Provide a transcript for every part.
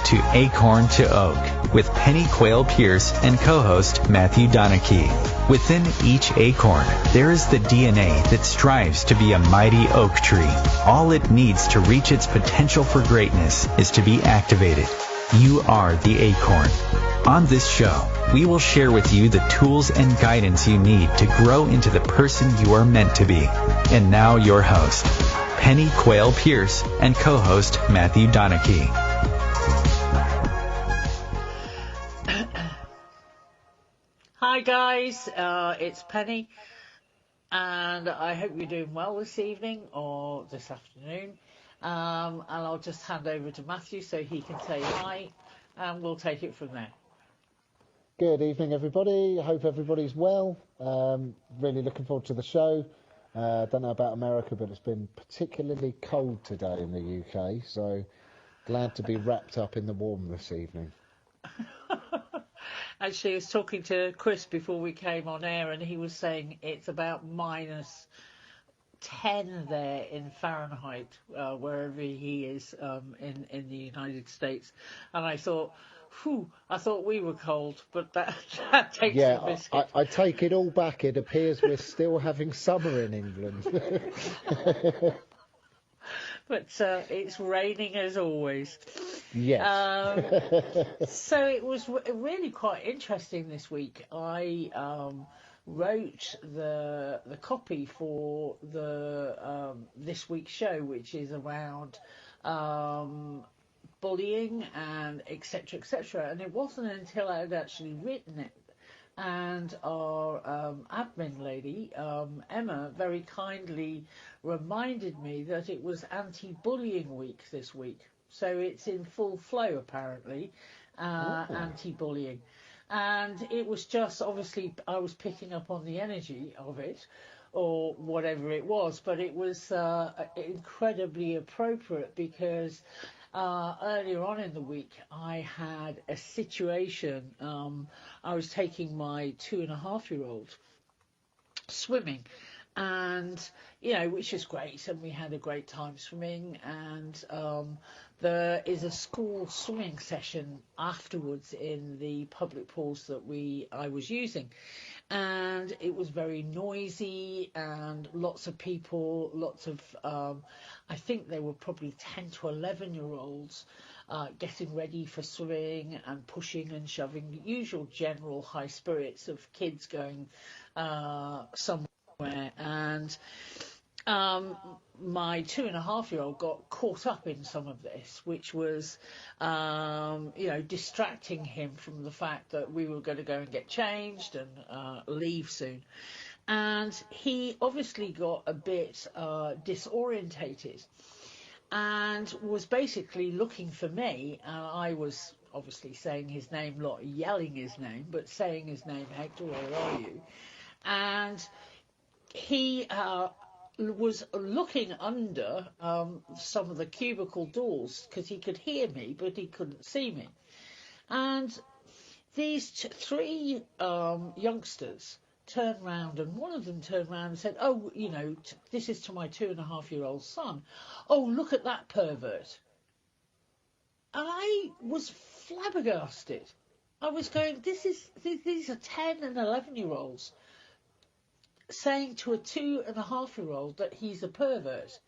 to Acorn to Oak with Penny Quayle Pierce and co-host Matthew Donachie. Within each acorn, there is the DNA that strives to be a mighty oak tree. All it needs to reach its potential for greatness is to be activated. You are the acorn. On this show, we will share with you the tools and guidance you need to grow into the person you are meant to be. And now your host, Penny Quayle Pierce and co-host Matthew Donachie. Hi guys, it's Penny, and I hope you're doing well this evening or this afternoon. And I'll just hand over to Matthew so he can say hi, and we'll take it from there. Good evening, everybody. I hope everybody's well. Really looking forward to the show. Don't know about America, but it's been particularly cold today in the UK, so glad to be wrapped up in the warm this evening. Actually, I was talking to Chris before we came on air, and he was saying it's about minus 10 there in Fahrenheit, wherever he is in the United States. And I thought, I thought we were cold, but that takes a biscuit. I take it all back. It appears we're still having summer in England. But it's raining as always. Yes. So it was really quite interesting this week. I wrote the copy for the this week's show, which is around bullying and etc. And it wasn't until I had actually written it and our admin lady, Emma, very kindly reminded me that it was anti-bullying week this week. So it's in full flow, apparently, anti-bullying. And it was just, obviously, I was picking up on the energy of it, or whatever it was, but it was incredibly appropriate because earlier on in the week, I had a situation. I was taking my 2.5-year-old swimming, and which is great, and we had a great time swimming. And there is a school swimming session afterwards in the public pools that I was using, and it was very noisy and lots of people, lots of I think they were probably 10 to 11-year-olds getting ready for swimming and pushing and shoving, the usual general high spirits of kids going somewhere. And my 2.5-year-old got caught up in some of this, which was, distracting him from the fact that we were going to go and get changed and leave soon. And he obviously got a bit disorientated and was basically looking for me. And I was obviously saying his name, not yelling his name, but saying his name, Hector, where are you? And he was looking under some of the cubicle doors because he could hear me, but he couldn't see me. And these three youngsters turned round, and one of them turned round and said, this is to my 2.5-year-old son. Oh, look at that pervert. And I was flabbergasted. I was going, these are 10 and 11-year-olds saying to a 2.5-year-old that he's a pervert.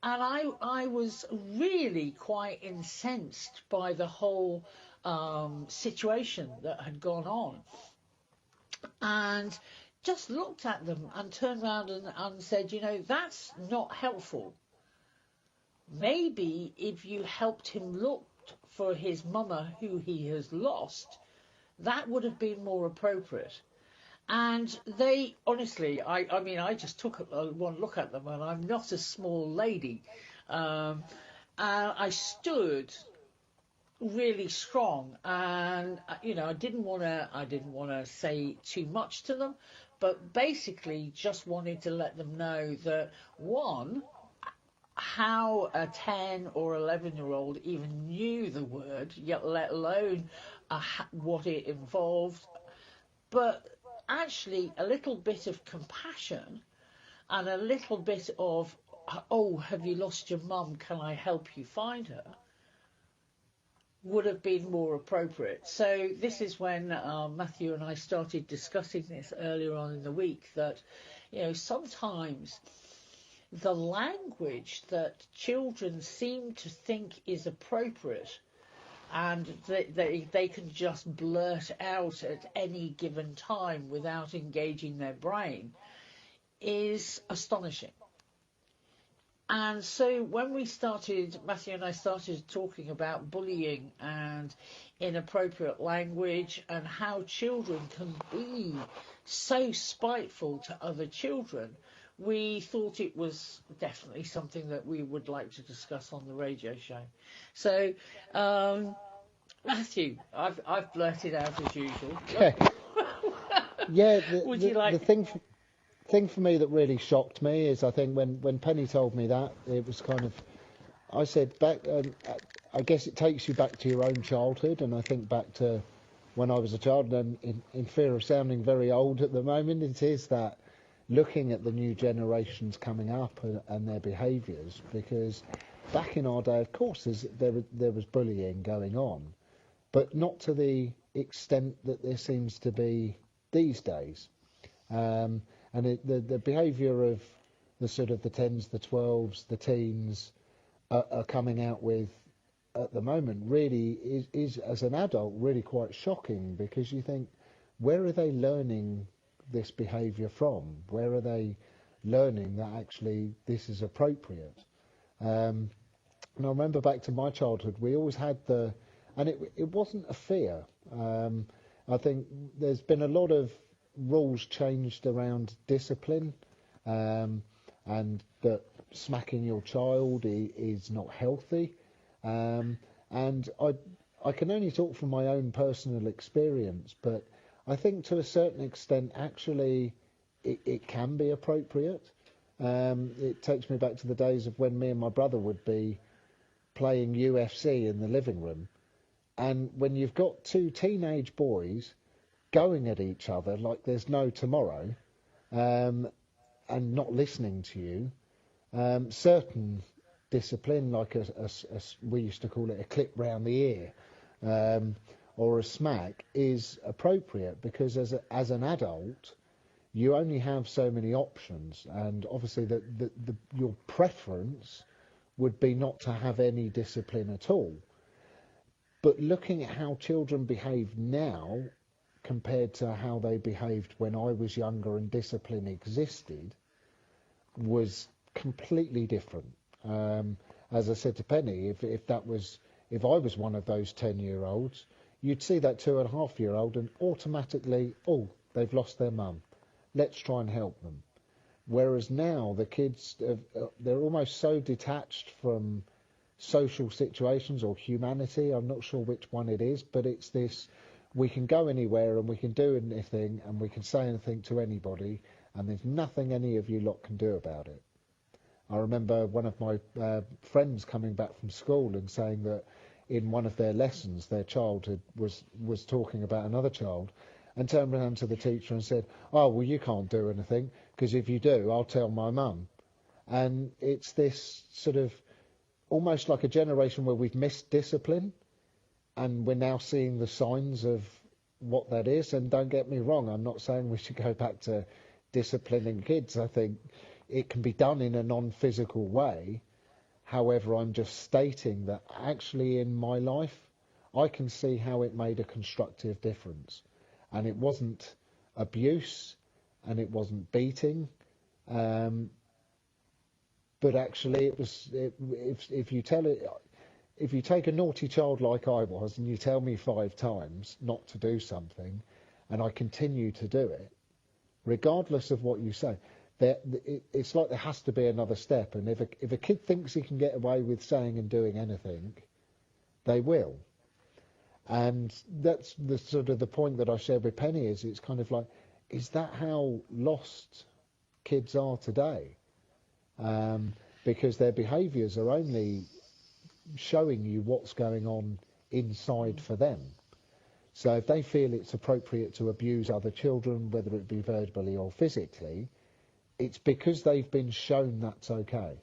And I was really quite incensed by the whole situation that had gone on, and just looked at them and turned around and said, that's not helpful. Maybe if you helped him look for his mama who he has lost, that would have been more appropriate. And they, honestly, I just took one look at them, and I'm not a small lady. I stood really strong, and I didn't want to say too much to them, but basically just wanted to let them know that, one, how a 10 or 11-year-old even knew the word, yet let alone what it involved, but actually a little bit of compassion and a little bit of, oh, have you lost your mum? Can I help you find her? would have been more appropriate. So this is when Matthew and I started discussing this earlier on in the week, that, sometimes the language that children seem to think is appropriate and they can just blurt out at any given time without engaging their brain is astonishing. And so when Matthew and I started talking about bullying and inappropriate language and how children can be so spiteful to other children, we thought it was definitely something that we would like to discuss on the radio show. So, Matthew, I've blurted out as usual. Yeah, Would you like... the thing for me that really shocked me is, I think when Penny told me that, it was kind of, I said back, I guess it takes you back to your own childhood, and I think back to when I was a child, and in fear of sounding very old at the moment, it is that looking at the new generations coming up and their behaviours, because back in our day, of course, there was bullying going on, but not to the extent that there seems to be these days. And the behaviour of the sort of the 10s, the 12s, the teens are coming out with at the moment really is as an adult really quite shocking, because you think, where are they learning this behaviour from? Where are they learning that actually this is appropriate? And I remember back to my childhood, we always had and it wasn't a fear. I think there's been a lot of rules changed around discipline, and that smacking your child is not healthy. And I can only talk from my own personal experience, but I think to a certain extent, actually, it can be appropriate. It takes me back to the days of when me and my brother would be playing UFC in the living room, and when you've got two teenage boys going at each other like there's no tomorrow, and not listening to you, certain discipline, like we used to call it a clip round the ear, or a smack, is appropriate, because as an adult you only have so many options, and obviously your preference would be not to have any discipline at all. But looking at how children behave now compared to how they behaved when I was younger and discipline existed was completely different. As I said to Penny, if I was one of those 10-year-olds, you'd see that 2.5-year-old and automatically, oh, they've lost their mum, let's try and help them. Whereas now the kids, they're almost so detached from social situations or humanity. I'm not sure which one it is, but it's this, we can go anywhere and we can do anything and we can say anything to anybody, and there's nothing any of you lot can do about it. I remember one of my friends coming back from school and saying that in one of their lessons, their child was talking about another child, and turned around to the teacher and said, oh, well, you can't do anything, because if you do, I'll tell my mum. And it's this sort of almost like a generation where we've missed discipline, and we're now seeing the signs of what that is. And don't get me wrong, I'm not saying we should go back to disciplining kids. I think it can be done in a non-physical way. However, I'm just stating that actually in my life, I can see how it made a constructive difference. And it wasn't abuse, and it wasn't beating, but actually it was. If you take a naughty child like I was, and you tell me 5 times not to do something, and I continue to do it, regardless of what you say, it's like there has to be another step. And if a kid thinks he can get away with saying and doing anything, they will. And that's the sort of the point that I shared with Penny, is it's kind of like, is that how lost kids are today? Because their behaviours are only showing you what's going on inside for them. So if they feel it's appropriate to abuse other children, whether it be verbally or physically, it's because they've been shown that's okay.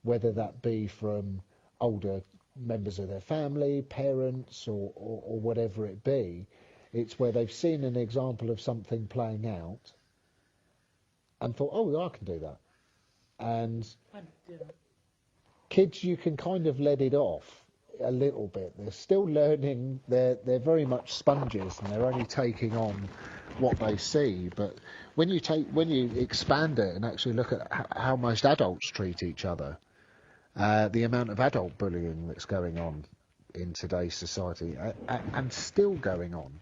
Whether that be from older members of their family, parents, or whatever it be. It's where they've seen an example of something playing out and thought, oh, I can do that. And kids, you can kind of let it off a little bit. They're still learning. They're very much sponges, and they're only taking on what they see. But when you expand it and actually look at how most adults treat each other, the amount of adult bullying that's going on in today's society and still going on.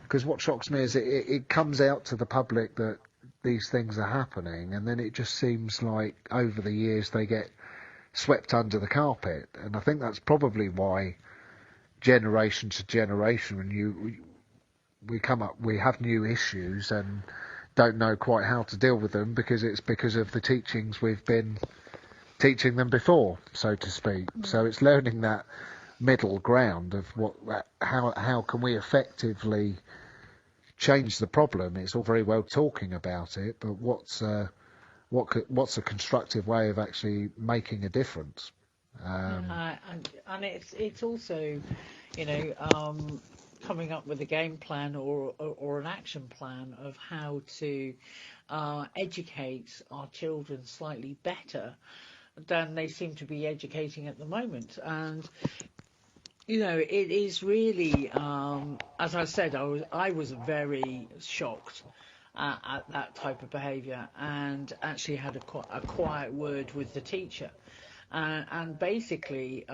Because what shocks me is it comes out to the public that these things are happening, and then it just seems like over the years they get swept under the carpet. And I think that's probably why generation to generation, when we have new issues and don't know quite how to deal with them, because it's because of the teachings we've been teaching them before, so to speak. So it's learning that middle ground of how can we effectively change the problem. It's all very well talking about it, but what's a constructive way of actually making a difference? And it's also, coming up with a game plan or an action plan of how to educate our children slightly better than they seem to be educating at the moment. And it is really, as I said, I was very shocked at that type of behaviour, and actually had a quiet word with the teacher, and basically,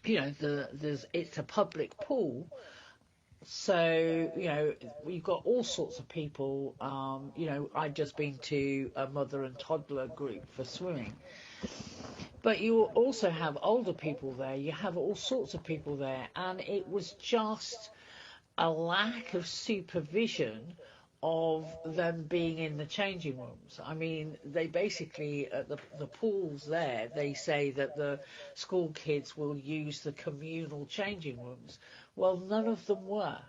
it's a public pool. So, you've got all sorts of people. I've just been to a mother and toddler group for swimming. But you also have older people there. You have all sorts of people there. And it was just a lack of supervision of them being in the changing rooms. I mean, they basically, at the pools there, they say that the school kids will use the communal changing rooms. Well, none of them were.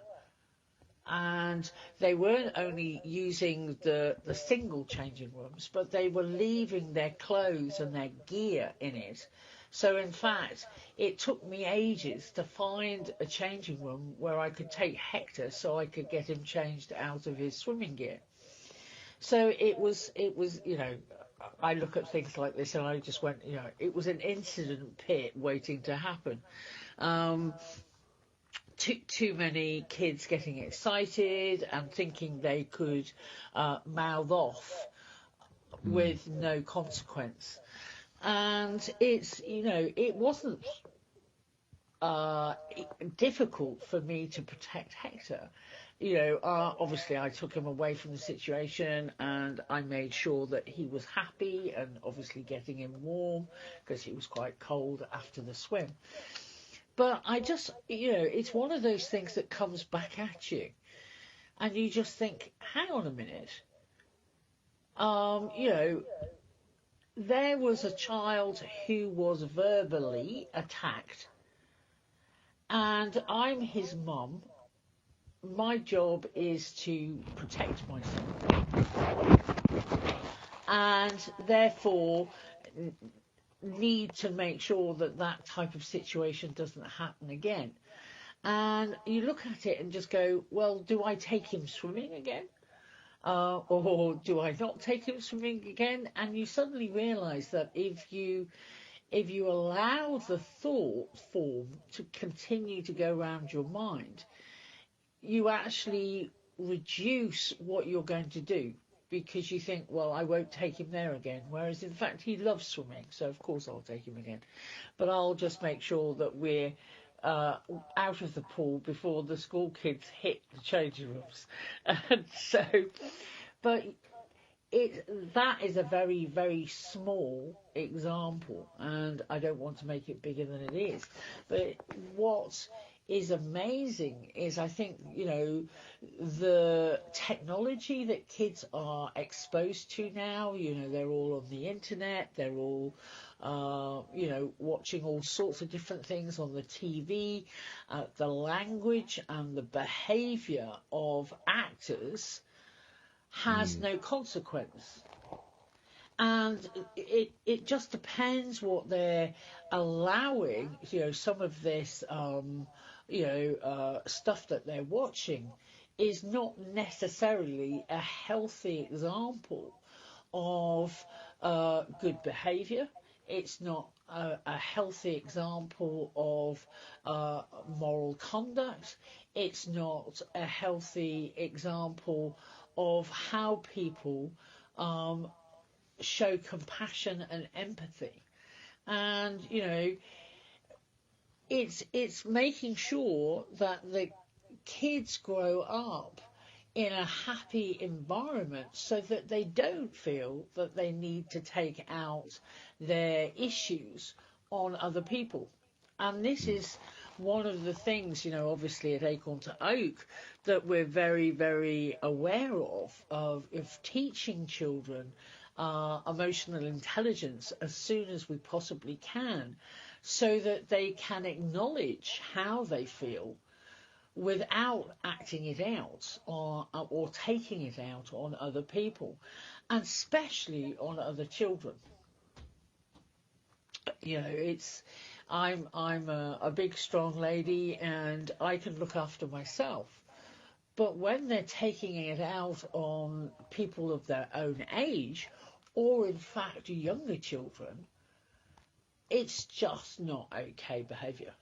And they weren't only using the single changing rooms, but they were leaving their clothes and their gear in it. So, in fact, it took me ages to find a changing room where I could take Hector so I could get him changed out of his swimming gear. So it was, I look at things like this and I just went, it was an incident pit waiting to happen. Too many kids getting excited and thinking they could mouth off with no consequence. And it wasn't difficult for me to protect Hector. Obviously I took him away from the situation and I made sure that he was happy, and obviously getting him warm because he was quite cold after the swim. But I just, it's one of those things that comes back at you and you just think, hang on a minute. There was a child who was verbally attacked, and I'm his mum. My job is to protect my son, and therefore need to make sure that type of situation doesn't happen again. And you look at it and just go, well, do I take him swimming again? Or do I not take him swimming again? And you suddenly realise that if you allow the thought form to continue to go around your mind, you actually reduce what you're going to do, because you think, well, I won't take him there again. Whereas, in fact, he loves swimming, so of course I'll take him again. But I'll just make sure that we're out of the pool before the school kids hit the changing rooms. And so, but that is a very, very small example, and I don't want to make it bigger than it is. But what is amazing is, I think, the technology that kids are exposed to now. They're all on the internet, they're all watching all sorts of different things on the TV. The language and the behaviour of actors has no consequence. And it just depends what they're allowing, some of this, stuff that they're watching is not necessarily a healthy example of good behaviour. It's not a healthy example of moral conduct. It's not a healthy example of how people show compassion and empathy. And, it's making sure that the kids grow up in a happy environment so that they don't feel that they need to take out their issues on other people. And this is one of the things, obviously at Acorn to Oak, that we're very, very aware of teaching children emotional intelligence as soon as we possibly can, so that they can acknowledge how they feel without acting it out or taking it out on other people, and especially on other children. I'm a big strong lady and I can look after myself, but when they're taking it out on people of their own age, or in fact younger children, it's just not okay behaviour.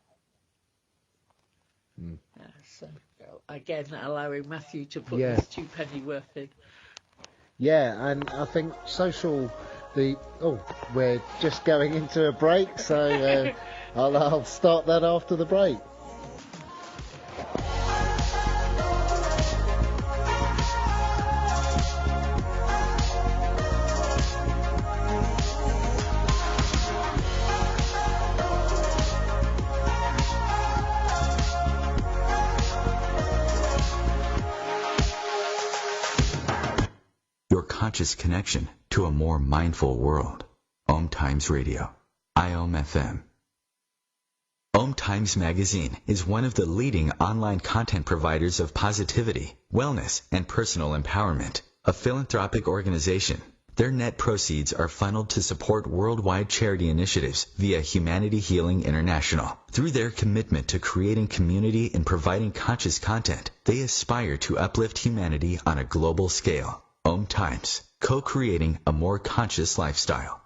So again, allowing Matthew to put this two-penny worth in. Yeah, and I think we're just going into a break, so I'll start that after the break. Conscious connection to a more mindful world. Om Times Radio, IOM FM. Om Times Magazine is one of the leading online content providers of positivity, wellness, and personal empowerment. A philanthropic organization, their net proceeds are funneled to support worldwide charity initiatives via Humanity Healing International. Through their commitment to creating community and providing conscious content, they aspire to uplift humanity on a global scale. Om Times, co-creating a more conscious lifestyle.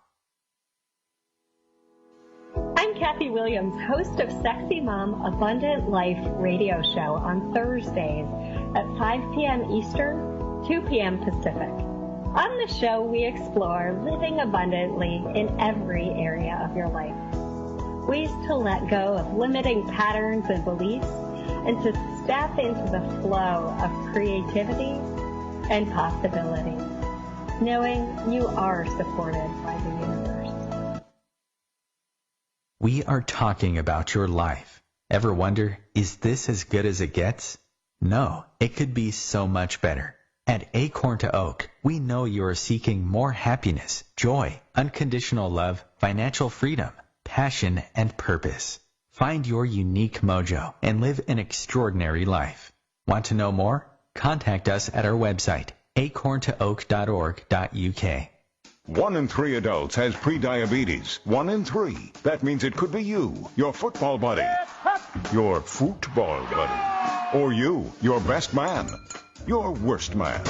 I'm Kathy Williams, host of Sexy Mom Abundant Life radio show on Thursdays at 5 p.m. Eastern, 2 p.m. Pacific. On the show, we explore living abundantly in every area of your life. Ways to let go of limiting patterns and beliefs and to step into the flow of creativity and possibility, knowing you are supported by the universe. We are talking about your life. Ever wonder, is this as good as it gets? No, it could be so much better. At Acorn to Oak, we know you are seeking more happiness, joy, unconditional love, financial freedom, passion, and purpose. Find your unique mojo and live an extraordinary life. Want to know more? Contact us at our website, acorntooak.org.uk. 1 in 3 adults has prediabetes. 1 in 3. That means it could be you, your football buddy, your football buddy, or you, your best man, your worst man,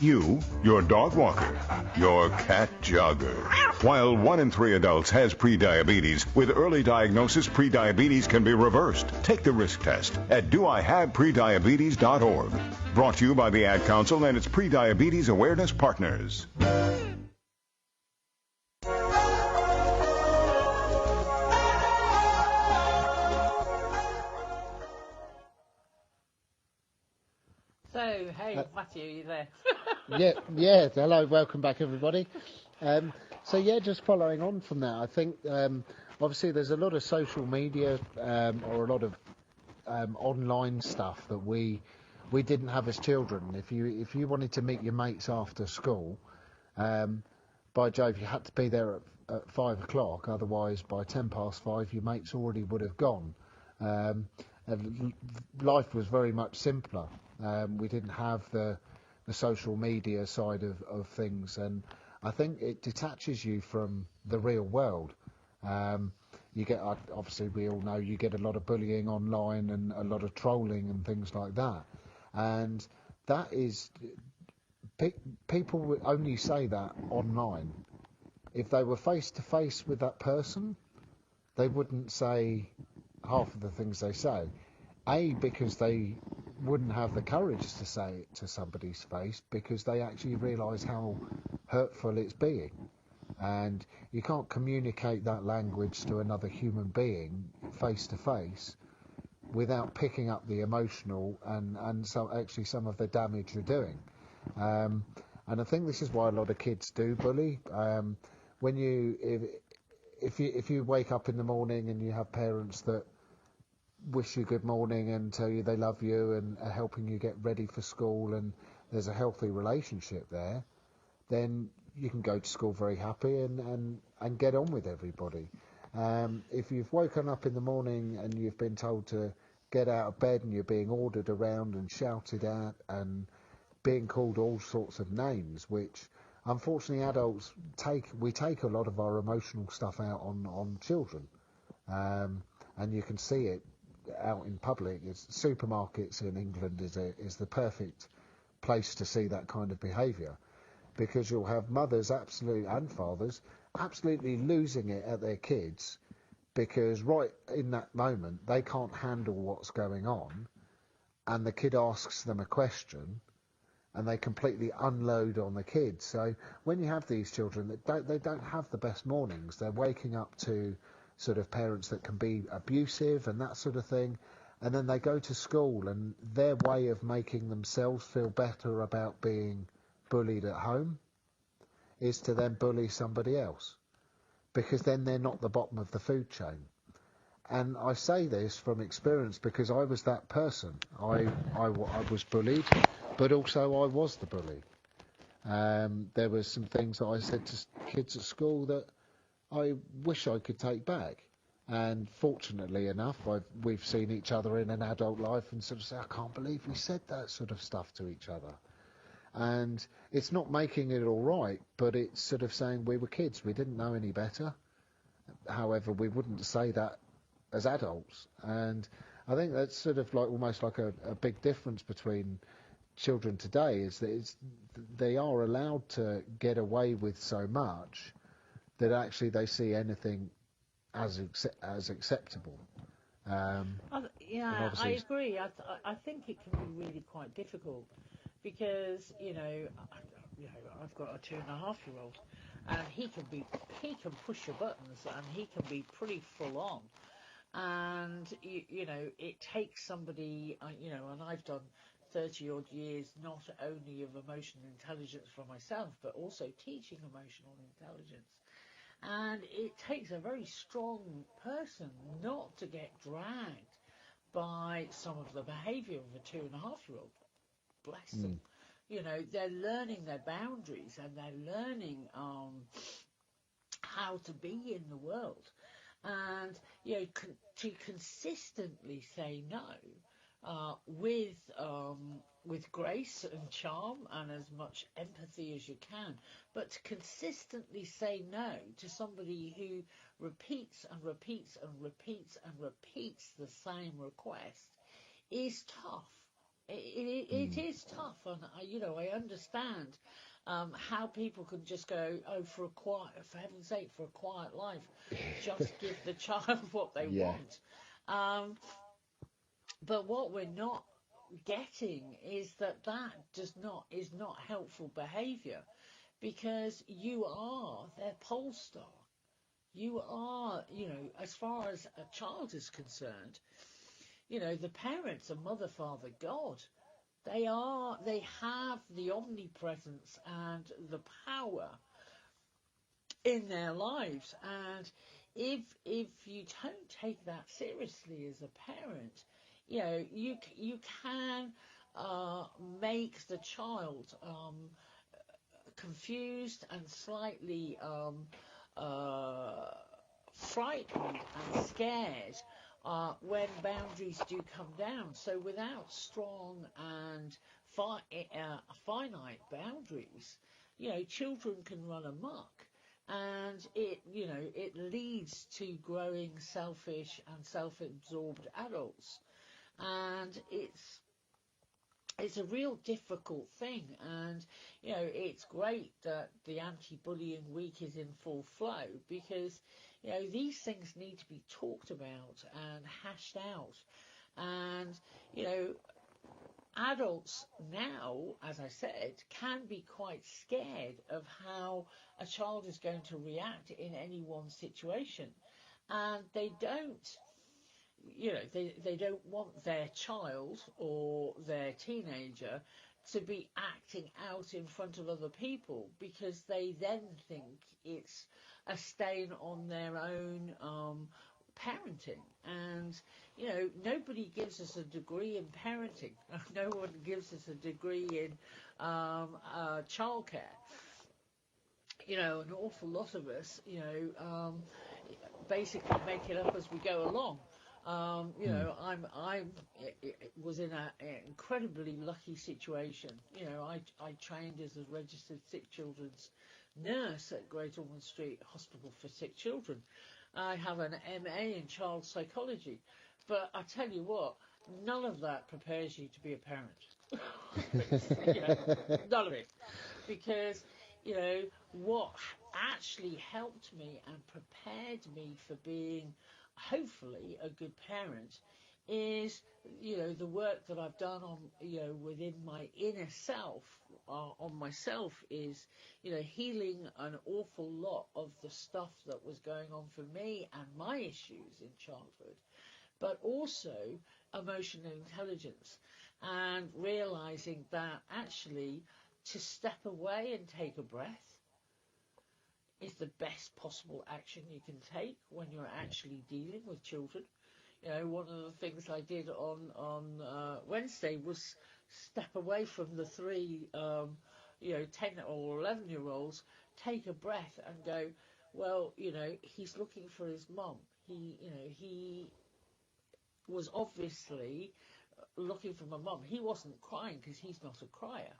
you, your dog walker, your cat jogger. While 1 in 3 adults has prediabetes, with early diagnosis, prediabetes can be reversed. Take the risk test at doihaveprediabetes.org. Brought to you by the Ad Council and its Prediabetes Awareness Partners. So, hey, Matthew, are you there? Yeah. Hello, welcome back, everybody. Just following on from that, I think obviously there's a lot of social media or a lot of online stuff that we didn't have as children. If you wanted to meet your mates after school, by Jove, you had to be there at 5 o'clock. Otherwise, by 5:10, your mates already would have gone. Life was very much simpler. We didn't have the social media side of things, and I think it detaches you from the real world. You get, obviously we all know, you get a lot of bullying online and a lot of trolling and things like that, and that is, people would only say that online. If they were face to face with that person, they wouldn't say half of the things they say. Because they wouldn't have the courage to say it to somebody's face, because they actually realise how hurtful it's being. And you can't communicate that language to another human being face to face without picking up the emotional and so actually some of the damage you're doing. And I think this is why a lot of kids do bully. When if you wake up in the morning and you have parents that wish you good morning and tell you they love you and are helping you get ready for school, and there's a healthy relationship there, then you can go to school very happy and get on with everybody. If you've woken up in the morning and you've been told to get out of bed and you're being ordered around and shouted at and being called all sorts of names, which unfortunately adults take a lot of our emotional stuff out on children, and you can see it out in public. Supermarkets in England is the perfect place to see that kind of behaviour, because you'll have mothers and fathers absolutely losing it at their kids, because right in that moment they can't handle what's going on, and the kid asks them a question and they completely unload on the kids. So when you have these children that they don't have the best mornings, they're waking up to sort of parents that can be abusive and that sort of thing, and then they go to school and their way of making themselves feel better about being bullied at home is to then bully somebody else, because then they're not the bottom of the food chain. And I say this from experience because I was that person. I was bullied, but also I was the bully. There were some things that I said to kids at school that I wish I could take back. And fortunately enough, we've seen each other in an adult life and sort of say, I can't believe we said that sort of stuff to each other. And it's not making it all right, but it's sort of saying we were kids, we didn't know any better. However, we wouldn't say that as adults. And I think that's sort of like almost like a big difference between children today, is that they are allowed to get away with so much that actually they see anything as acceptable. I agree. I think it can be really quite difficult because I've got a 2.5-year-old, and he can push your buttons and he can be pretty full on, and it takes somebody and I've done 30 odd years not only of emotional intelligence for myself but also teaching emotional intelligence. And it takes a very strong person not to get dragged by some of the behaviour of a 2.5-year-old. Bless them. They're learning their boundaries and they're learning how to be in the world. And, to consistently say no with grace and charm and as much empathy as you can, but to consistently say no to somebody who repeats and repeats and repeats and repeats the same request is tough. It is tough, and I understand how people can just go, for heaven's sake, for a quiet life, just give the child what they want. But what we're not getting is that is not helpful behaviour, because you are their pole star. You are, as far as a child is concerned, the parents are mother, father, God. They have the omnipresence and the power in their lives, and if you don't take that seriously as a parent, you can make the child confused and slightly frightened and scared when boundaries do come down. So without strong and finite boundaries, children can run amok, and it leads to growing selfish and self-absorbed adults, and it's a real difficult thing. And it's great that the anti-bullying week is in full flow, because these things need to be talked about and hashed out. And adults now, as I said, can be quite scared of how a child is going to react in any one situation, and they don't they don't want their child or their teenager to be acting out in front of other people, because they then think it's a stain on their own parenting. And nobody gives us a degree in parenting. No one gives us a degree in childcare. An awful lot of us basically make it up as we go along. I was in an incredibly lucky situation. I trained as a registered sick children's nurse at Great Ormond Street Hospital for Sick Children. I have an MA in child psychology, but I tell you what, none of that prepares you to be a parent. None of it, because what actually helped me and prepared me for being hopefully a good parent is the work that I've done on within my inner self, on myself, is healing an awful lot of the stuff that was going on for me and my issues in childhood, but also emotional intelligence, and realizing that actually to step away and take a breath is the best possible action you can take when you're actually dealing with children. One of the things I did on Wednesday was step away from the three, 10 or 11-year-olds, take a breath and go, well, he's looking for his mum. He was obviously looking for my mum. He wasn't crying because he's not a crier,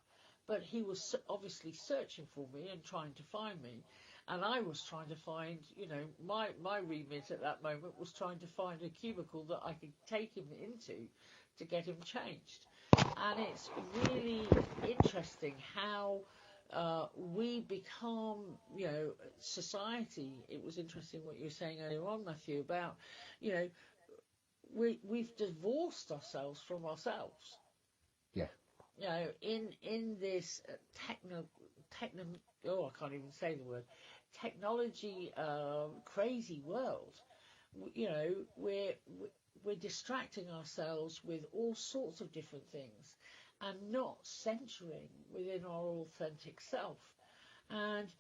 but he was obviously searching for me and trying to find me. And I was trying to find, my remit at that moment was trying to find a cubicle that I could take him into to get him changed. And it's really interesting how we become, society. It was interesting what you were saying earlier on, Matthew, about, we've divorced ourselves from ourselves. Yeah. In this I can't even say the word, technology crazy world, we're distracting ourselves with all sorts of different things and not centering within our authentic self. And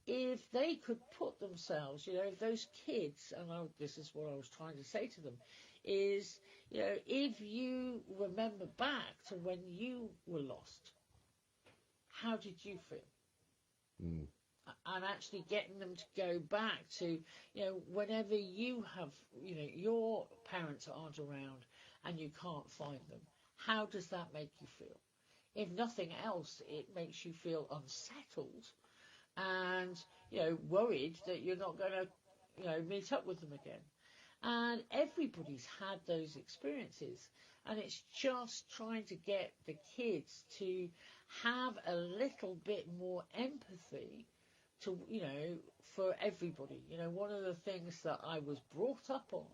if they could put themselves, if those kids, and this is what I was trying to say to them, is, if you remember back to when you were lost, how did you feel? And actually getting them to go back to, whenever you have, your parents aren't around and you can't find them, how does that make you feel? If nothing else, it makes you feel unsettled and, worried that you're not going to, meet up with them again. And everybody's had those experiences. And it's just trying to get the kids to have a little bit more empathy to, for everybody. One of the things that I was brought up on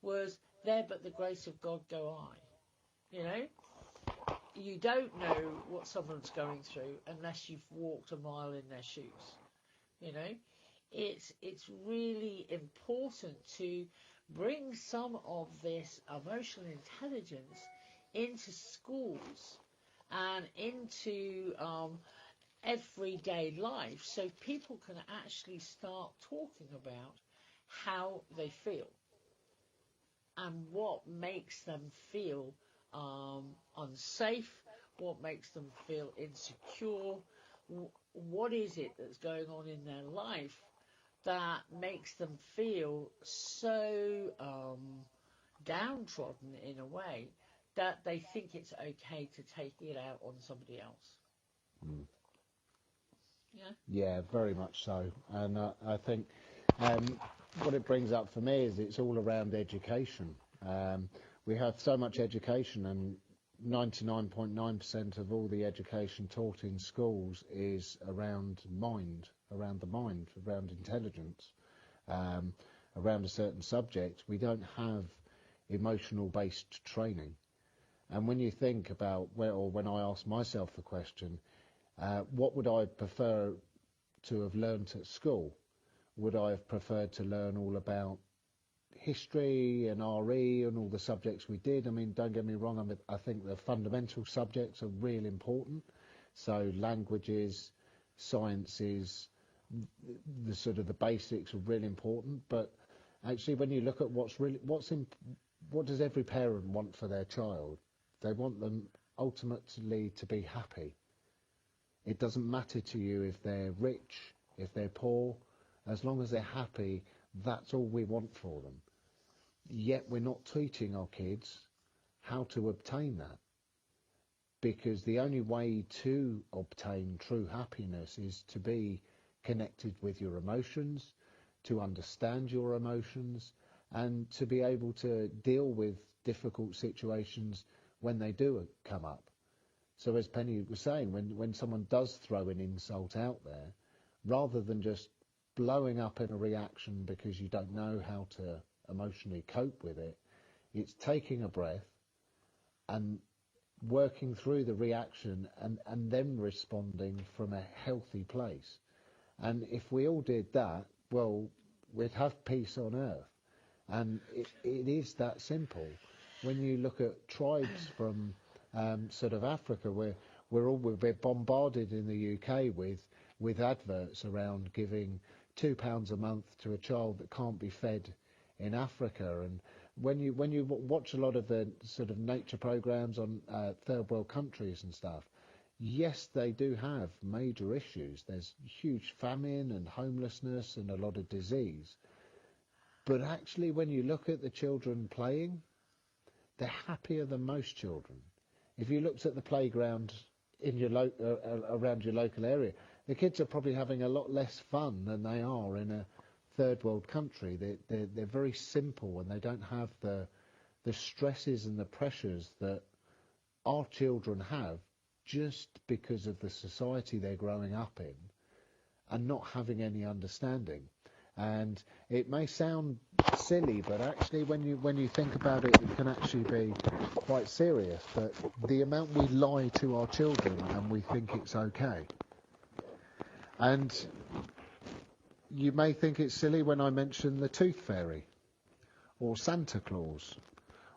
was, there but the grace of God go I. You don't know what someone's going through unless you've walked a mile in their shoes. It's really important to bring some of this emotional intelligence into schools and into everyday life, so people can actually start talking about how they feel and what makes them feel unsafe, what makes them feel insecure, what is it that's going on in their life that makes them feel so downtrodden in a way that they think it's okay to take it out on somebody else. Yeah, very much so. And I think what it brings up for me is it's all around education. We have so much education, and 99.9% of all the education taught in schools is around mind, around intelligence, around a certain subject. We don't have emotional-based training. And when you think about, when I ask myself the question, what would I prefer to have learnt at school? Would I have preferred to learn all about history and RE and all the subjects we did? I mean, don't get me wrong, I think the fundamental subjects are really important. So languages, sciences, the sort of the basics are really important. But actually, when you look at what does every parent want for their child? They want them ultimately to be happy. It doesn't matter to you if they're rich, if they're poor, as long as they're happy, that's all we want for them. Yet we're not teaching our kids how to obtain that, because the only way to obtain true happiness is to be connected with your emotions, to understand your emotions, and to be able to deal with difficult situations when they do come up. So as Penny was saying, when someone does throw an insult out there, rather than just blowing up in a reaction because you don't know how to emotionally cope with it, it's taking a breath and working through the reaction and then responding from a healthy place. And if we all did that, well, we'd have peace on earth. And it is that simple. When you look at tribes from sort of Africa, we're bombarded in the UK with adverts around giving £2 a month to a child that can't be fed in Africa. And when you watch a lot of the sort of nature programs on third world countries and stuff, yes, they do have major issues. There's huge famine and homelessness and a lot of disease. But actually, when you look at the children playing, they're happier than most children. If you looked at the playground in your around your local area, the kids are probably having a lot less fun than they are in a third world country. They're very simple, and they don't have the stresses and the pressures that our children have, just because of the society they're growing up in and not having any understanding. And it may sound silly, but actually when you think about it, it can actually be quite serious. But the amount we lie to our children and we think it's okay. And you may think it's silly when I mention the Tooth Fairy or Santa Claus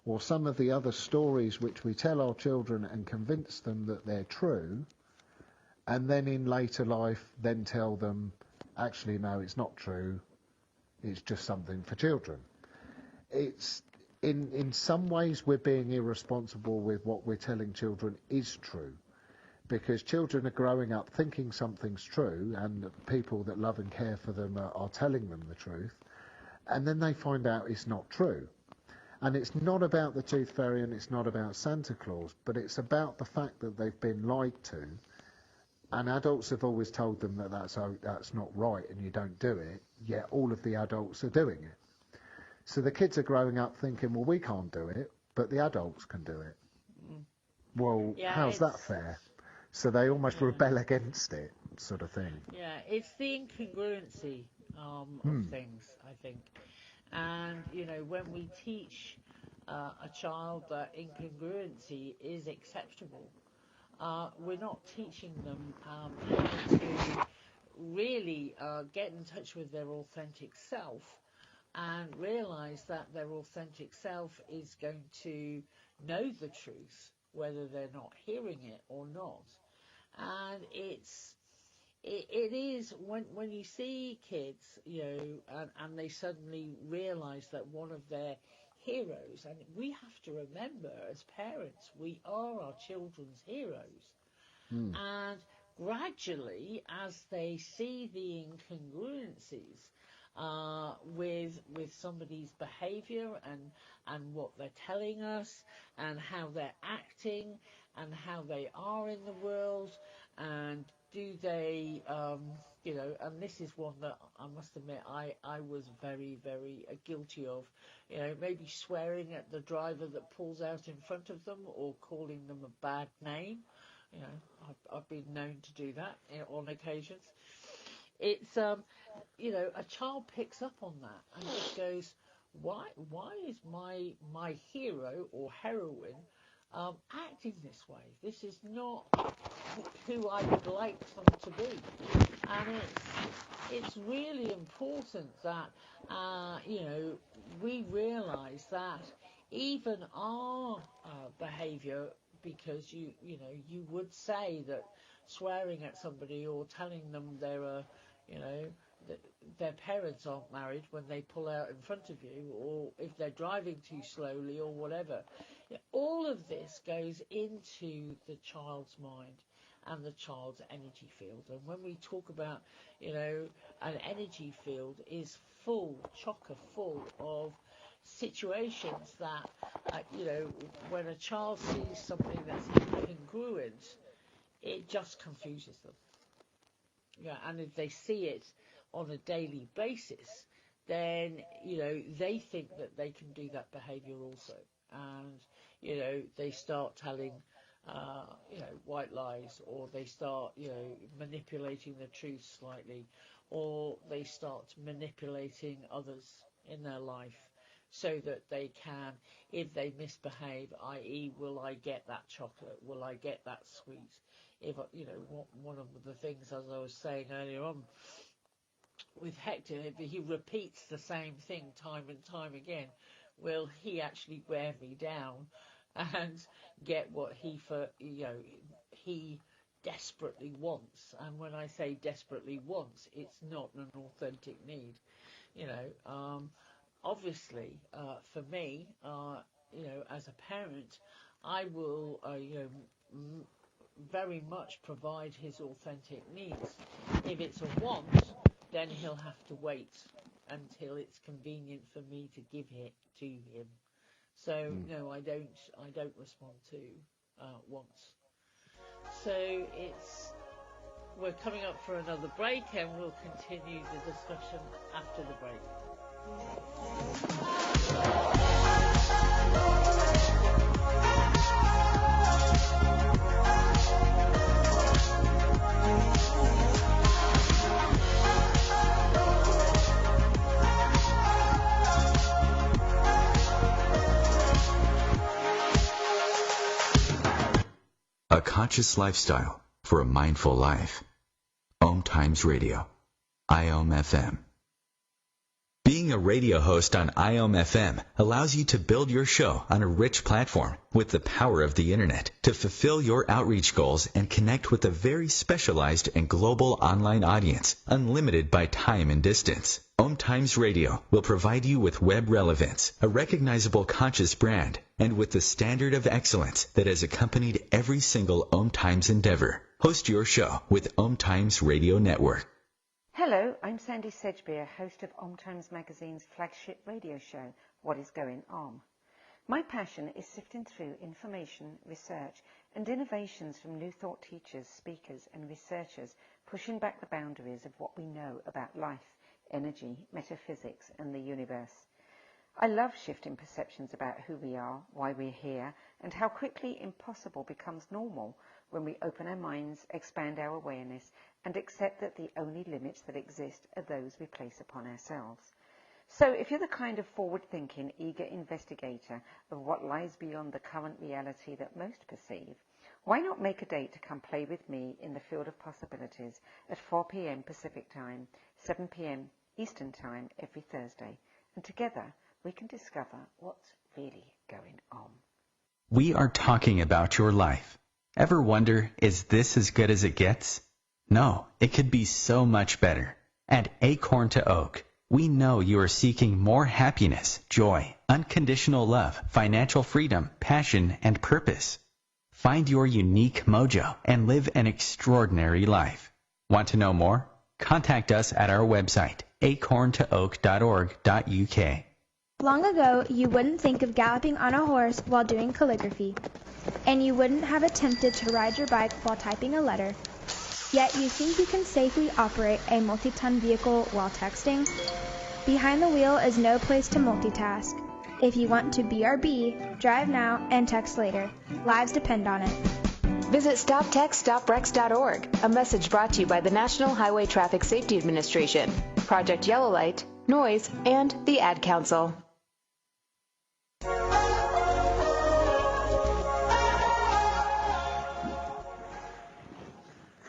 or some of the other stories which we tell our children and convince them that they're true, and then in later life then tell them, actually, no, it's not true. It's just something for children. It's in some ways we're being irresponsible with what we're telling children is true, because children are growing up thinking something's true, and people that love and care for them are telling them the truth, and then they find out it's not true. And it's not about the Tooth Fairy and it's not about Santa Claus, but it's about the fact that they've been lied to. And adults have always told them that that's not right and you don't do it, yet all of the adults are doing it. So the kids are growing up thinking, well, we can't do it, but the adults can do it. Well, how's that fair? So they almost rebel against it, sort of thing. Yeah, it's the incongruency of things, I think. And, when we teach a child that incongruency is acceptable, we're not teaching them how to really get in touch with their authentic self and realise that their authentic self is going to know the truth, whether they're not hearing it or not. And it is when you see kids, and they suddenly realise that one of their heroes, and we have to remember as parents, we are our children's heroes. And gradually, as they see the incongruencies with somebody's behaviour and what they're telling us and how they're acting and how they are in the world, And do they, and this is one that I must admit I was very, very guilty of, maybe swearing at the driver that pulls out in front of them or calling them a bad name. I've been known to do that on occasions. It's, a child picks up on that and just goes, why is my hero or heroine acting this way? This is not who I would like them to be. And it's really important that, we realise that even our behaviour, because you would say that swearing at somebody or telling them that their parents aren't married when they pull out in front of you, or if they're driving too slowly or whatever, all of this goes into the child's mind and the child's energy field. And when we talk about, an energy field is chocker full of situations that, when a child sees something that's incongruent, it just confuses them. Yeah, and if they see it on a daily basis, then, they think that they can do that behaviour also. And, they start telling, white lies, or they start, manipulating the truth slightly, or they start manipulating others in their life so that they can, if they misbehave, i.e., will I get that chocolate? Will I get that sweet? If, one of the things, as I was saying earlier on, with Hector, if he repeats the same thing time and time again, will he actually wear me down and get what he desperately wants? And when I say desperately wants, it's not an authentic need. Obviously, for me, as a parent, I will, very much provide his authentic needs. If it's a want, then he'll have to wait until it's convenient for me to give it to him. So no, I don't respond to wants. So we're coming up for another break, and we'll continue the discussion after the break. A conscious lifestyle for a mindful life. Om Times Radio. IOM FM. Being a radio host on IOM FM allows you to build your show on a rich platform with the power of the internet to fulfill your outreach goals and connect with a very specialized and global online audience, unlimited by time and distance. Om Times Radio will provide you with web relevance, a recognizable conscious brand, and with the standard of excellence that has accompanied every single Om Times endeavor. Host your show with Om Times Radio Network. Hello, I'm Sandy Sedgbeer, host of Om Times Magazine's flagship radio show, What is Going On? My passion is sifting through information, research, and innovations from new thought teachers, speakers, and researchers, pushing back the boundaries of what we know about life, energy, metaphysics, and the universe. I love shifting perceptions about who we are, why we're here, and how quickly impossible becomes normal when we open our minds, expand our awareness, and accept that the only limits that exist are those we place upon ourselves. So if you're the kind of forward-thinking, eager investigator of what lies beyond the current reality that most perceive, why not make a date to come play with me in the field of possibilities at 4 p.m. Pacific Time, 7 p.m. Eastern Time every Thursday, and together we can discover what's really going on. We are talking about your life. Ever wonder, is this as good as it gets? No, it could be so much better. At Acorn to Oak, we know you are seeking more happiness, joy, unconditional love, financial freedom, passion, and purpose. Find your unique mojo and live an extraordinary life. Want to know more? Contact us at our website, acorntooak.org.uk. Long ago, you wouldn't think of galloping on a horse while doing calligraphy, and you wouldn't have attempted to ride your bike while typing a letter, Yet you think you can safely operate a multi-ton vehicle while texting? Behind the wheel is no place to multitask. If you want to BRB, drive now and text later. Lives depend on it. Visit StopTextStopWrecks.org, a message brought to you by the National Highway Traffic Safety Administration, Project Yellow Light, Noise, and the Ad Council.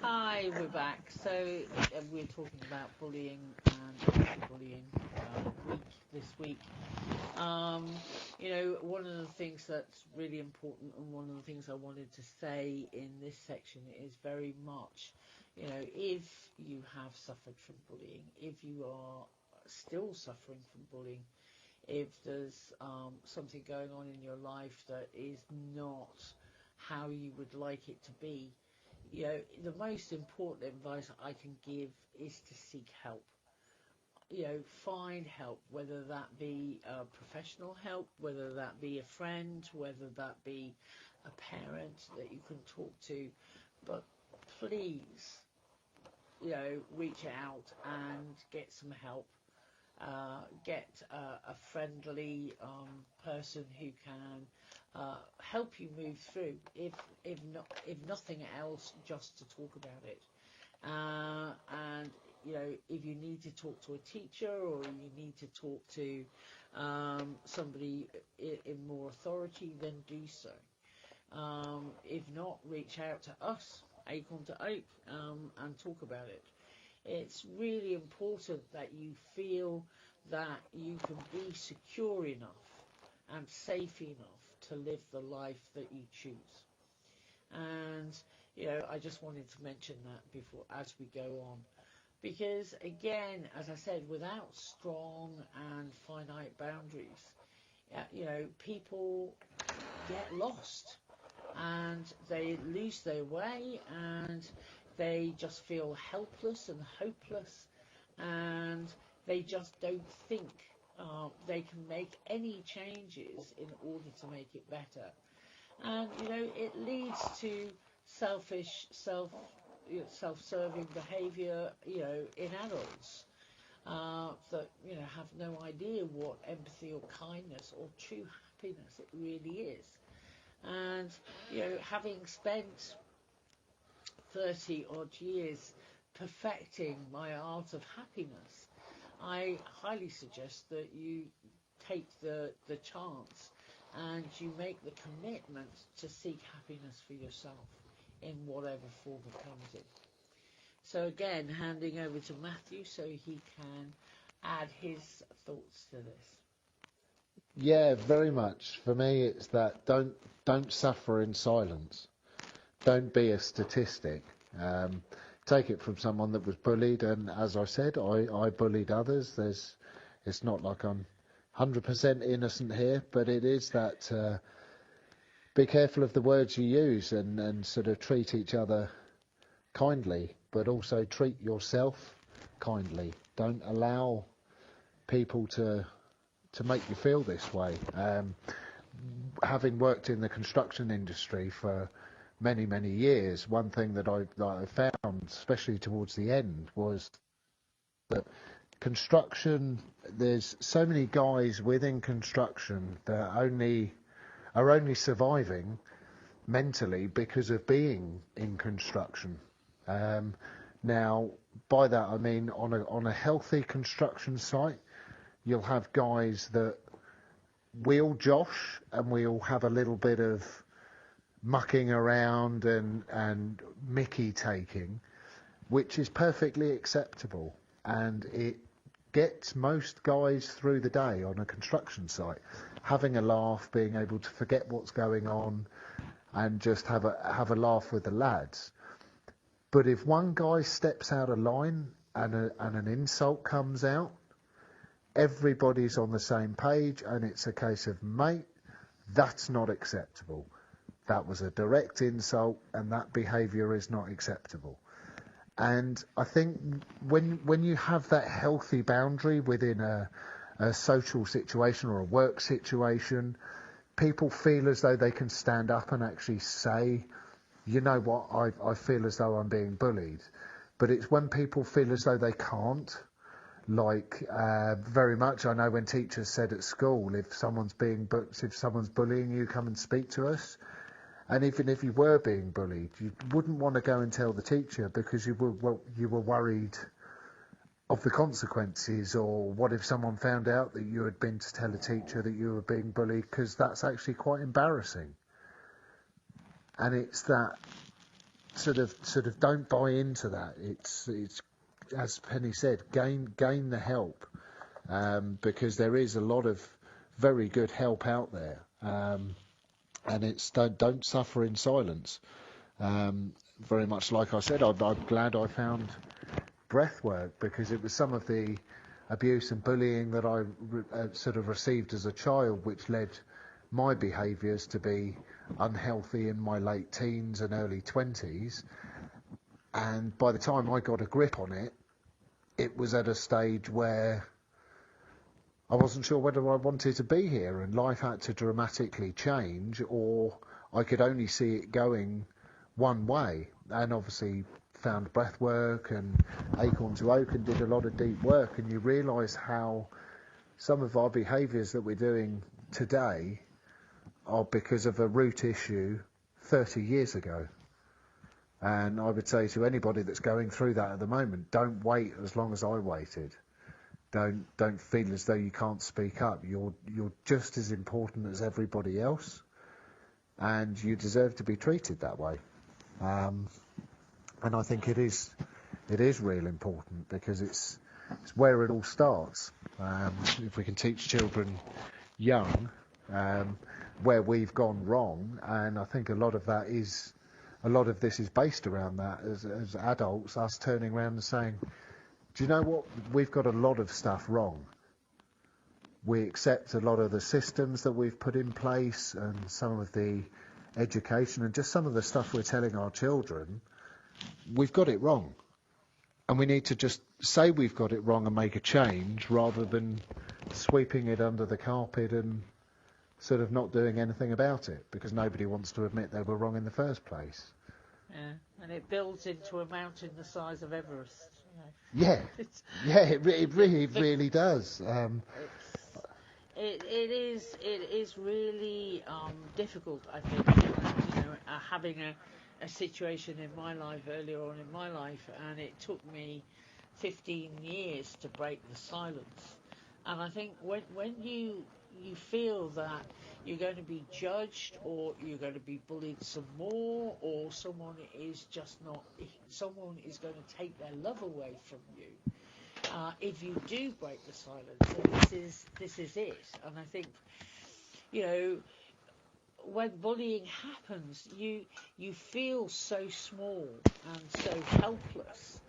Hi, we're back. So we're talking about bullying and anti-bullying week this week. One of the things that's really important, and one of the things I wanted to say in this section is very much, if you have suffered from bullying, if you are still suffering from bullying, if there's something going on in your life that is not how you would like it to be, the most important advice I can give is to seek help. Find help, whether that be professional help, whether that be a friend, whether that be a parent that you can talk to. But please, reach out and get some help. Get a friendly person who can help you move through, if nothing else, just to talk about it. And if you need to talk to a teacher, or you need to talk to somebody in more authority, then do so. If not, reach out to us, Acorn to Oak, and talk about it. It's really important that you feel that you can be secure enough and safe enough to live the life that you choose. And, I just wanted to mention that before, as we go on. Because, again, as I said, without strong and finite boundaries, people get lost and they lose their way, and they just feel helpless and hopeless, and they just don't think they can make any changes in order to make it better. And, it leads to self-serving behaviour, in adults that, have no idea what empathy or kindness or true happiness it really is. And, having spent 30 odd years perfecting my art of happiness, I highly suggest that you take the chance and you make the commitment to seek happiness for yourself in whatever form it comes in. So again, handing over to Matthew so he can add his thoughts to this. Yeah, very much. For me, it's that don't suffer in silence. Don't be a statistic. Take it from someone that was bullied, and as I said, I bullied others. It's not like I'm 100% innocent here, but it is that be careful of the words you use, and sort of treat each other kindly, but also treat yourself kindly. Don't allow people to make you feel this way. Having worked in the construction industry for many, many years, one thing that I found, especially towards the end, was that construction, there's so many guys within construction that are only surviving mentally because of being in construction. Now, by that I mean on a healthy construction site, you'll have guys that we'll josh and we'll have a little bit of mucking around and mickey taking, which is perfectly acceptable, and it gets most guys through the day on a construction site, having a laugh, being able to forget what's going on and just have a laugh with the lads. But if one guy steps out of line and an insult comes out, everybody's on the same page, and it's a case of, mate, that's not acceptable. That was a direct insult, and that behaviour is not acceptable. And I think when you have that healthy boundary within a social situation or a work situation, people feel as though they can stand up and actually say you know what, I feel as though I'm being bullied. But it's when people feel as though they can't. Like, very much, I know when teachers said at school, if someone's bullying you, come and speak to us. And even if you were being bullied, you wouldn't want to go and tell the teacher because you were worried of the consequences, or what if someone found out that you had been to tell a teacher that you were being bullied, because that's actually quite embarrassing. And it's that sort of don't buy into that. It's as Penny said, gain the help, because there is a lot of very good help out there. And it's don't suffer in silence. Very much like I said, I'm glad I found breath work, because it was some of the abuse and bullying that I sort of received as a child, which led my behaviours to be unhealthy in my late teens and early 20s. And by the time I got a grip on it, it was at a stage where I wasn't sure whether I wanted to be here, and life had to dramatically change, or I could only see it going one way. And obviously found breath work, and Acorn to Oak, and did a lot of deep work, and you realise how some of our behaviours that we're doing today are because of a root issue 30 years ago. And I would say to anybody that's going through that at the moment, don't wait as long as I waited. Don't feel as though you can't speak up. You're just as important as everybody else, and you deserve to be treated that way. And I think it is real important, because it's where it all starts. If we can teach children young where we've gone wrong, and I think a lot of this is based around that, as adults, us turning around and saying, do you know what, we've got a lot of stuff wrong. We accept a lot of the systems that we've put in place, and some of the education, and just some of the stuff we're telling our children. We've got it wrong, and we need to just say we've got it wrong and make a change, rather than sweeping it under the carpet and sort of not doing anything about it, because nobody wants to admit they were wrong in the first place. Yeah, and it builds into a mountain the size of Everest. Yeah, it really does. It is really difficult, I think, having a situation in my life earlier on in my life, and it took me 15 years to break the silence. And I think when you feel that you're going to be judged, or you're going to be bullied some more, or someone is going to take their love away from you, if you do break the silence, then this is it. And I think, when bullying happens, you feel so small and so helpless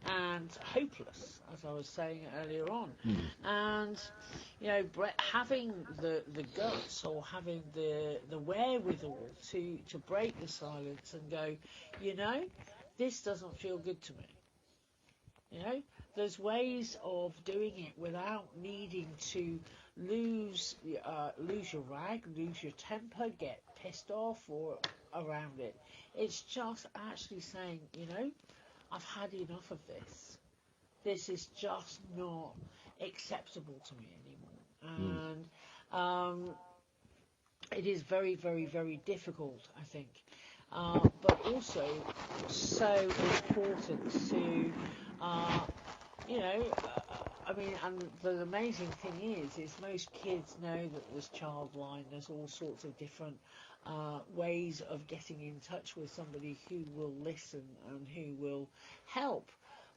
and hopeless, as I was saying earlier on. And having the guts, or having the wherewithal to break the silence and go, this doesn't feel good to me. There's ways of doing it without needing to lose your rag, lose your temper, get pissed off or around it. It's just actually saying, I've had enough of this. This is just not acceptable to me anymore. And it is very, very, very difficult, I think. But also so important to, and the amazing thing is most kids know that there's childline, there's all sorts of different ways of getting in touch with somebody who will listen and who will help.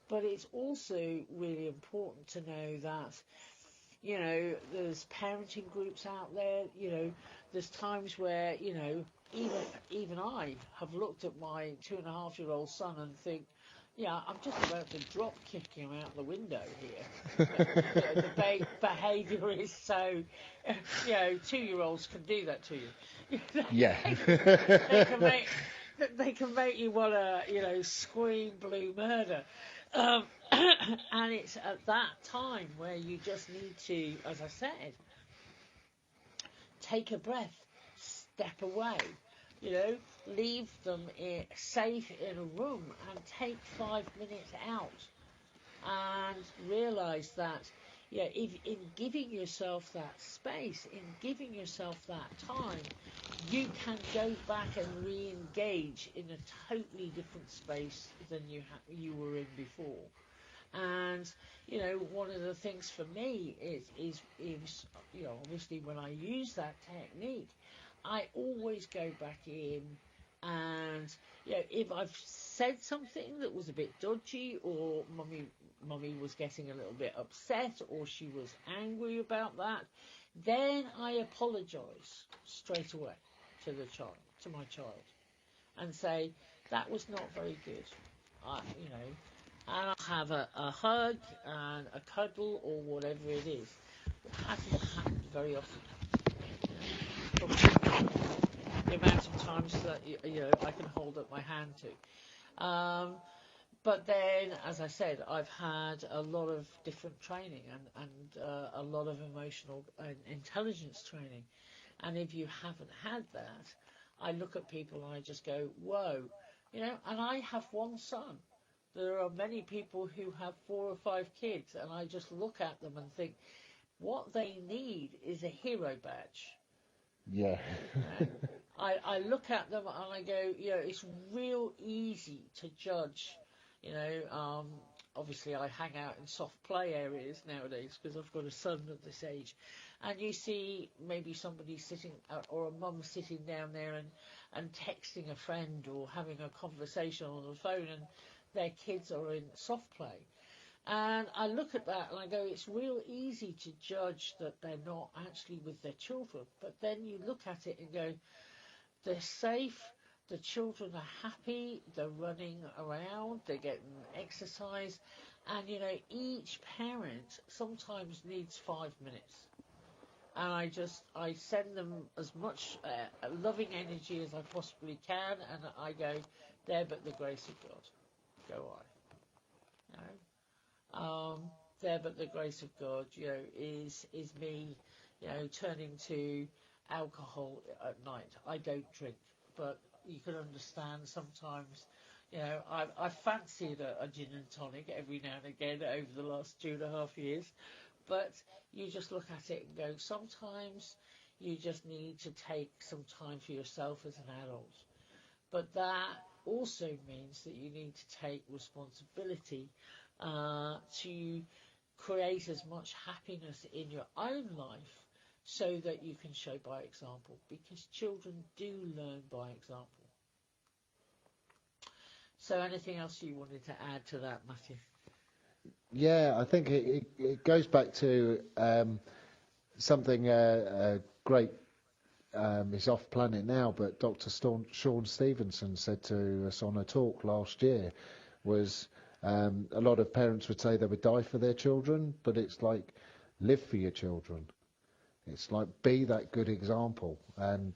But it's also really important to know that, there's parenting groups out there, there's times where, even I have looked at my 2.5-year-old son and think, yeah, I'm just about to drop kick him out the window here. The behaviour is so, 2-year-olds can do that to you. Yeah. They can make you want to, scream blue murder. And it's at that time where you just need to, as I said, take a breath, step away, leave them safe in a room and take 5 minutes out and realise that, if in giving yourself that space, in giving yourself that time, you can go back and re-engage in a totally different space than you were in before. And one of the things for me is obviously when I use that technique, I always go back in, and if I've said something that was a bit dodgy, or mummy was getting a little bit upset, or she was angry about that, then I apologise straight away to my child, and say that was not very good, and I'll have a hug and a cuddle or whatever it is. It hasn't happened very often. The amount of times that I can hold up my hand to. But then, as I said, I've had a lot of different training and a lot of emotional and intelligence training. And if you haven't had that, I look at people and I just go, whoa, and I have one son. There are many people who have 4 or 5 kids, and I just look at them and think, what they need is a hero badge. Yeah. I look at them and I go, it's real easy to judge. Obviously I hang out in soft play areas nowadays because I've got a son at this age, and you see maybe somebody sitting, or a mum sitting down there and texting a friend or having a conversation on the phone, and their kids are in soft play. And I look at that and I go, it's real easy to judge that they're not actually with their children. But then you look at it and go, they're safe, the children are happy, they're running around, they're getting exercise. And, each parent sometimes needs 5 minutes. And I send them as much loving energy as I possibly can. And I go, there but the grace of God. Go on. There but the grace of God, is me, turning to alcohol at night. I don't drink, but you can understand sometimes, I've fancied a gin and tonic every now and again over the last 2.5 years, but you just look at it and go, sometimes you just need to take some time for yourself as an adult. But that also means that you need to take responsibility to create as much happiness in your own life so that you can show by example, because children do learn by example. So anything else you wanted to add to that, Matthew? Yeah, I think it goes back to something great. Is off planet now, but Dr. Sean Stevenson said to us on a talk last year was a lot of parents would say they would die for their children, but it's like live for your children. It's like be that good example, and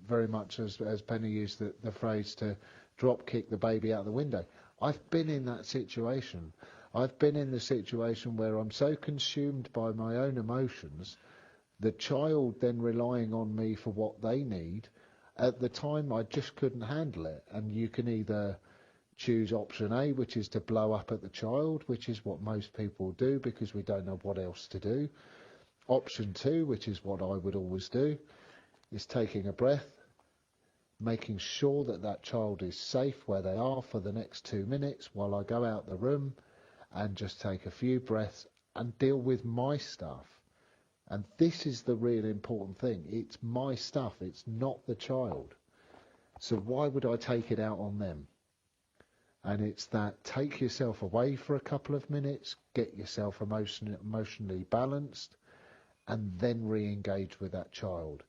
very much as Penny used the phrase to drop kick the baby out the window. I've been in that situation. I've been in the situation where I'm so consumed by my own emotions, the child then relying on me for what they need. At the time, I just couldn't handle it. And you can either choose option A, which is to blow up at the child, which is what most people do because we don't know what else to do. Option 2, which is what I would always do, is taking a breath, making sure that that child is safe where they are for the next 2 minutes while I go out the room and just take a few breaths and deal with my stuff. And this is the really important thing. It's my stuff. It's not the child. So why would I take it out on them? And it's that take yourself away for a couple of minutes, get yourself emotionally balanced, and then re-engage with that child.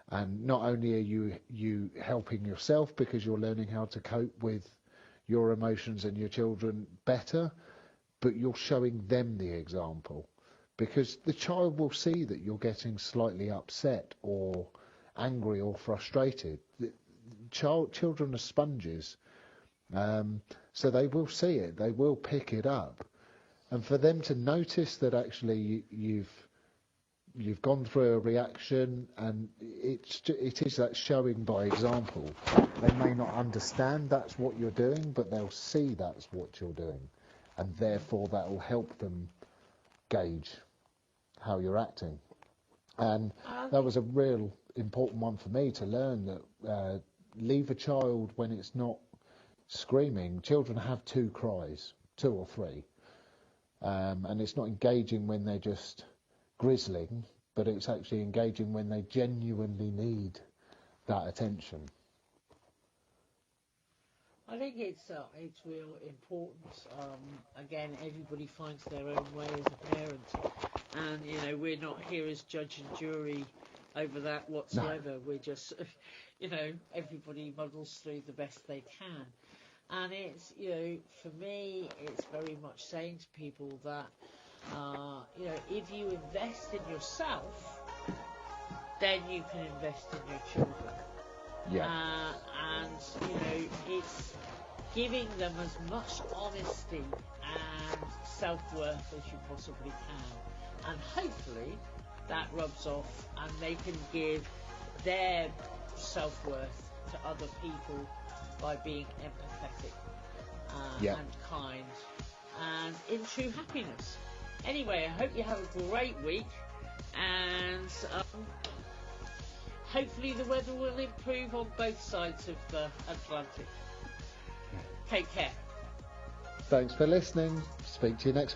And not only are you helping yourself because you're learning how to cope with your emotions and your children better, but you're showing them the example. Because the child will see that you're getting slightly upset or angry or frustrated. Children are sponges, so they will see it, they will pick it up. And for them to notice that actually you've you've gone through a reaction, and it is that showing by example. They may not understand that's what you're doing, but they'll see that's what you're doing, and therefore that will help them gauge how you're acting. And that was a real important one for me to learn, that leave a child when it's not screaming. Children have 2 cries, 2 or 3, and it's not engaging when they're just grizzling, but it's actually engaging when they genuinely need that attention. I think it's real important. Again, everybody finds their own way as a parent, and we're not here as judge and jury over that whatsoever. No. We're just, everybody muddles through the best they can, and it's, for me, it's very much saying to people that, if you invest in yourself, then you can invest in your children. Yeah. And it's giving them as much honesty and self-worth as you possibly can. And hopefully that rubs off and they can give their self-worth to other people by being empathetic and kind and in true happiness. Anyway, I hope you have a great week, and hopefully the weather will improve on both sides of the Atlantic. Take care. Thanks for listening. Speak to you next week.